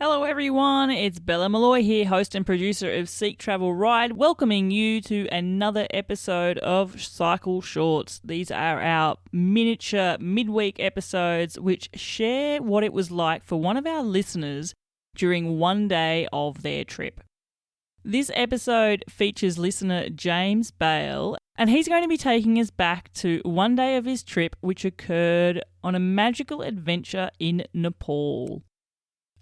Hello everyone, it's Bella Malloy here, host and producer of Seek Travel Ride, welcoming you to another episode of Cycle Shorts. These are our miniature midweek episodes which share what it was like for one of our listeners during one day of their trip. This episode features listener James Baile, and he's going to be taking us back to one day of his trip which occurred on a magical adventure in Nepal.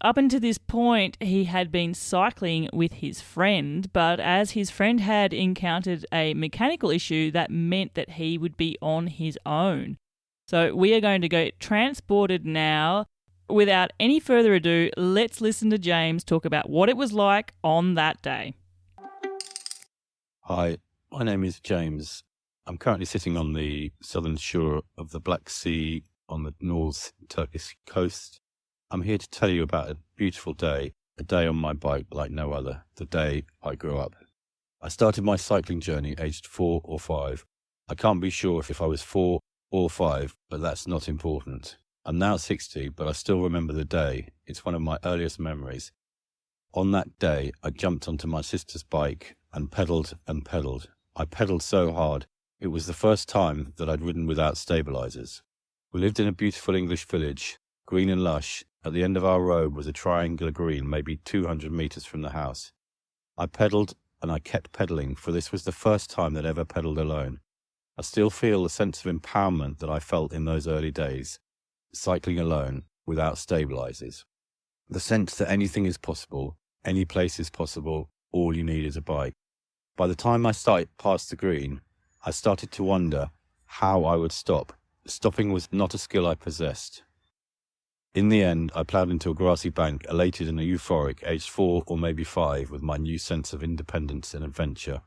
Up until this point, he had been cycling with his friend, but as his friend had encountered a mechanical issue, that meant that he would be on his own. So we are going to go transported now. Without any further ado, let's listen to James talk about what it was like on that day. Hi, my name is James. I'm currently sitting on the southern shore of the Black Sea on the North Turkish coast. I'm here to tell you about a beautiful day, a day on my bike like no other, the day I grew up. I started my cycling journey aged 4 or 5. I can't be sure if I was 4 or 5, but that's not important. I'm now 60, but I still remember the day. It's one of my earliest memories. On that day, I jumped onto my sister's bike and pedalled and pedalled. I pedalled so hard. It was the first time that I'd ridden without stabilizers. We lived in a beautiful English village, green and lush. At the end of our road was a triangular green, maybe 200 metres from the house. I pedalled and I kept pedalling, for this was the first time that I ever pedalled alone. I still feel the sense of empowerment that I felt in those early days, cycling alone, without stabilizers. The sense that anything is possible, any place is possible, all you need is a bike. By the time I started past the green, I started to wonder how I would stop. Stopping was not a skill I possessed. In the end, I ploughed into a grassy bank, elated and euphoric, aged 4 or maybe 5, with my new sense of independence and adventure.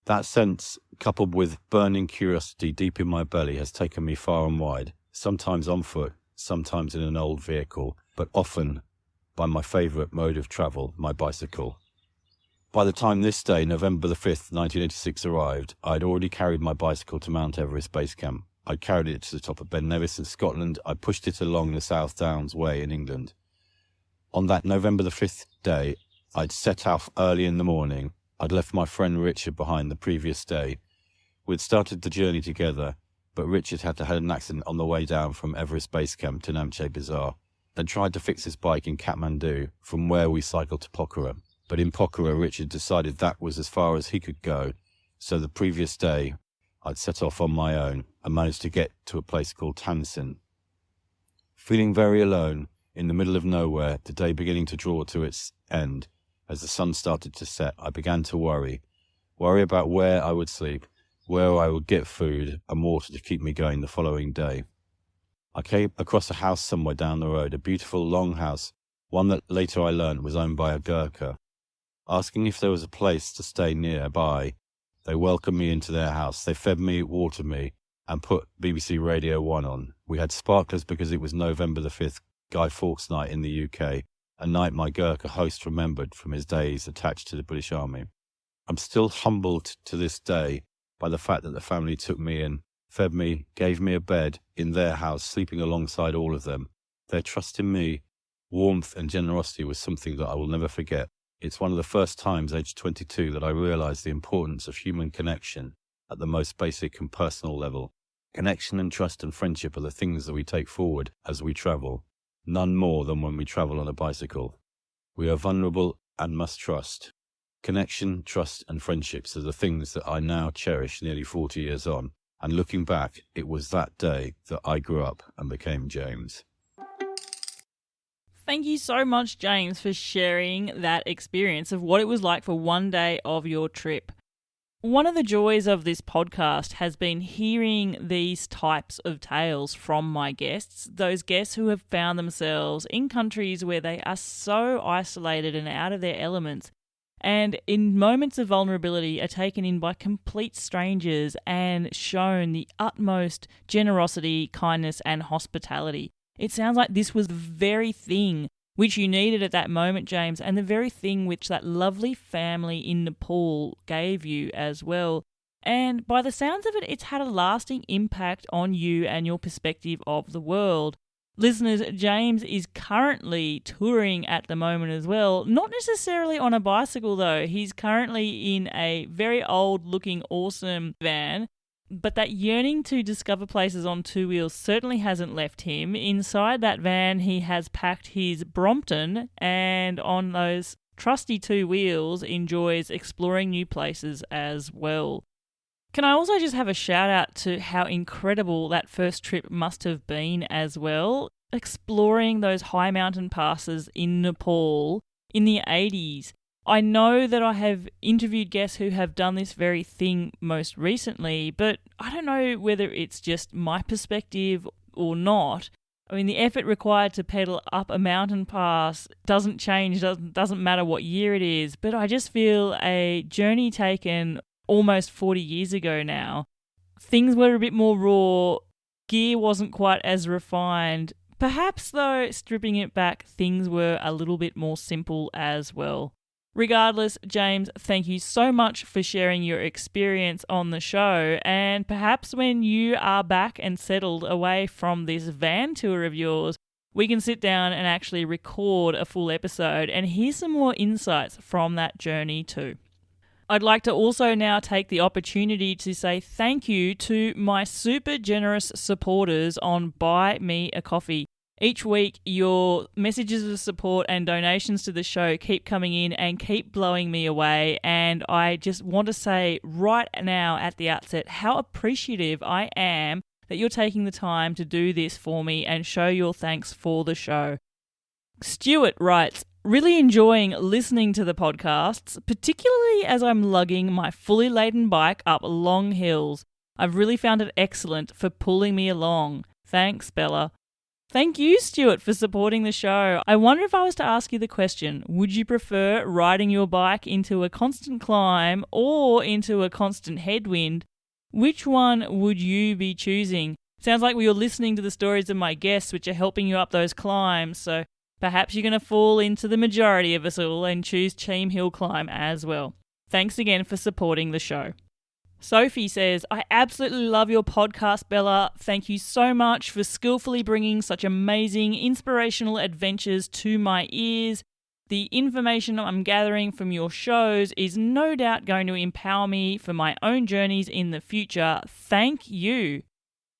That sense, coupled with burning curiosity deep in my belly, has taken me far and wide, sometimes on foot, sometimes in an old vehicle, but often by my favourite mode of travel, my bicycle. By the time this day, November the 5th, 1986 arrived, I had already carried my bicycle to Mount Everest Base Camp. I carried it to the top of Ben Nevis in Scotland. I pushed it along the South Downs Way in England. On that November the 5th day, I'd set off early in the morning. I'd left my friend Richard behind the previous day. We'd started the journey together, but Richard had an accident on the way down from Everest Base Camp to Namche Bazaar and tried to fix his bike in Kathmandu, from where we cycled to Pokhara. But in Pokhara, Richard decided that was as far as he could go, so the previous day I'd set off on my own and managed to get to a place called Tansin. Feeling very alone, in the middle of nowhere, the day beginning to draw to its end, as the sun started to set, I began to worry about where I would sleep, where I would get food and water to keep me going the following day. I came across a house somewhere down the road, a beautiful long house, one that later I learned was owned by a Gurkha. Asking if there was a place to stay nearby, they welcomed me into their house. They fed me, watered me, and put BBC Radio 1 on. We had sparklers because it was November the 5th, Guy Fawkes night in the UK, a night my Gurkha host remembered from his days attached to the British Army. I'm still humbled to this day by the fact that the family took me in, fed me, gave me a bed in their house, sleeping alongside all of them. Their trust in me, warmth and generosity was something that I will never forget. It's one of the first times, aged 22, that I realised the importance of human connection at the most basic and personal level. Connection and trust and friendship are the things that we take forward as we travel, none more than when we travel on a bicycle. We are vulnerable and must trust. Connection, trust and friendships are the things that I now cherish nearly 40 years on, and looking back, it was that day that I grew up and became James. Thank you so much, James, for sharing that experience of what it was like for one day of your trip. One of the joys of this podcast has been hearing these types of tales from my guests, those guests who have found themselves in countries where they are so isolated and out of their elements, and in moments of vulnerability are taken in by complete strangers and shown the utmost generosity, kindness and hospitality. It sounds like this was the very thing which you needed at that moment, James, and the very thing which that lovely family in Nepal gave you as well. And by the sounds of it, it's had a lasting impact on you and your perspective of the world. Listeners, James is currently touring at the moment as well. Not necessarily on a bicycle though. He's currently in a very old looking awesome van. But that yearning to discover places on two wheels certainly hasn't left him. Inside that van, he has packed his Brompton and on those trusty two wheels enjoys exploring new places as well. Can I also just have a shout out to how incredible that first trip must have been as well? Exploring those high mountain passes in Nepal in the 80s. I know that I have interviewed guests who have done this very thing most recently, but I don't know whether it's just my perspective or not. I mean, the effort required to pedal up a mountain pass doesn't change, doesn't matter what year it is, but I just feel a journey taken almost 40 years ago now. Things were a bit more raw, gear wasn't quite as refined. Perhaps, though, stripping it back, things were a little bit more simple as well. Regardless, James, thank you so much for sharing your experience on the show, and perhaps when you are back and settled away from this van tour of yours, we can sit down and actually record a full episode and hear some more insights from that journey too. I'd like to also now take the opportunity to say thank you to my super generous supporters on Buy Me a Coffee. Each week, your messages of support and donations to the show keep coming in and keep blowing me away. And I just want to say right now at the outset how appreciative I am that you're taking the time to do this for me and show your thanks for the show. Stuart writes, really enjoying listening to the podcasts, particularly as I'm lugging my fully laden bike up long hills. I've really found it excellent for pulling me along. Thanks, Bella. Thank you, Stuart, for supporting the show. I wonder if I was to ask you the question, would you prefer riding your bike into a constant climb or into a constant headwind? Which one would you be choosing? Sounds like you're listening to the stories of my guests, which are helping you up those climbs, so perhaps you're going to fall into the majority of us all and choose Cheam Hill Climb as well. Thanks again for supporting the show. Sophie says, I absolutely love your podcast, Bella. Thank you so much for skillfully bringing such amazing, inspirational adventures to my ears. The information I'm gathering from your shows is no doubt going to empower me for my own journeys in the future. Thank you.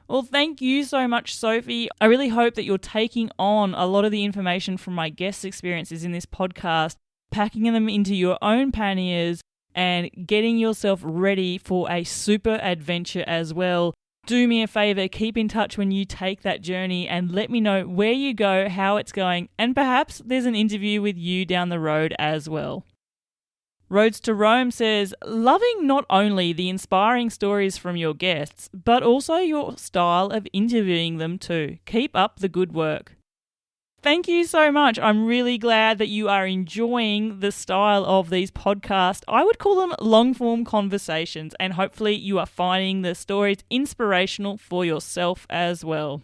Well, thank you so much, Sophie. I really hope that you're taking on a lot of the information from my guest experiences in this podcast, packing them into your own panniers, and getting yourself ready for a super adventure as well. Do me a favor, keep in touch when you take that journey and let me know where you go, how it's going, and perhaps there's an interview with you down the road as well. Roads to Rome says, loving not only the inspiring stories from your guests, but also your style of interviewing them too. Keep up the good work. Thank you so much. I'm really glad that you are enjoying the style of these podcasts. I would call them long-form conversations, and hopefully you are finding the stories inspirational for yourself as well.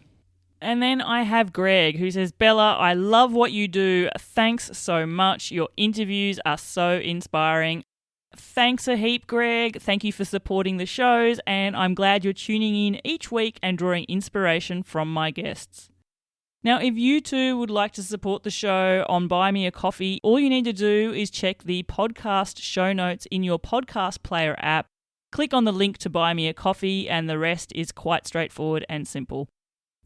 And then I have Greg who says, Bella, I love what you do. Thanks so much. Your interviews are so inspiring. Thanks a heap, Greg. Thank you for supporting the shows, and I'm glad you're tuning in each week and drawing inspiration from my guests. Now, if you too would like to support the show on Buy Me a Coffee, all you need to do is check the podcast show notes in your podcast player app, click on the link to Buy Me a Coffee, and the rest is quite straightforward and simple.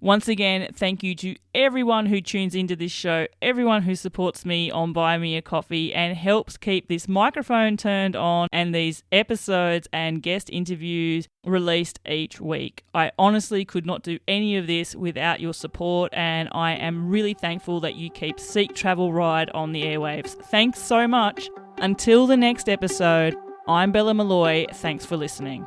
Once again, thank you to everyone who tunes into this show, everyone who supports me on Buy Me a Coffee and helps keep this microphone turned on and these episodes and guest interviews released each week. I honestly could not do any of this without your support, and I am really thankful that you keep Seek Travel Ride on the airwaves. Thanks so much. Until the next episode, I'm Bella Malloy. Thanks for listening.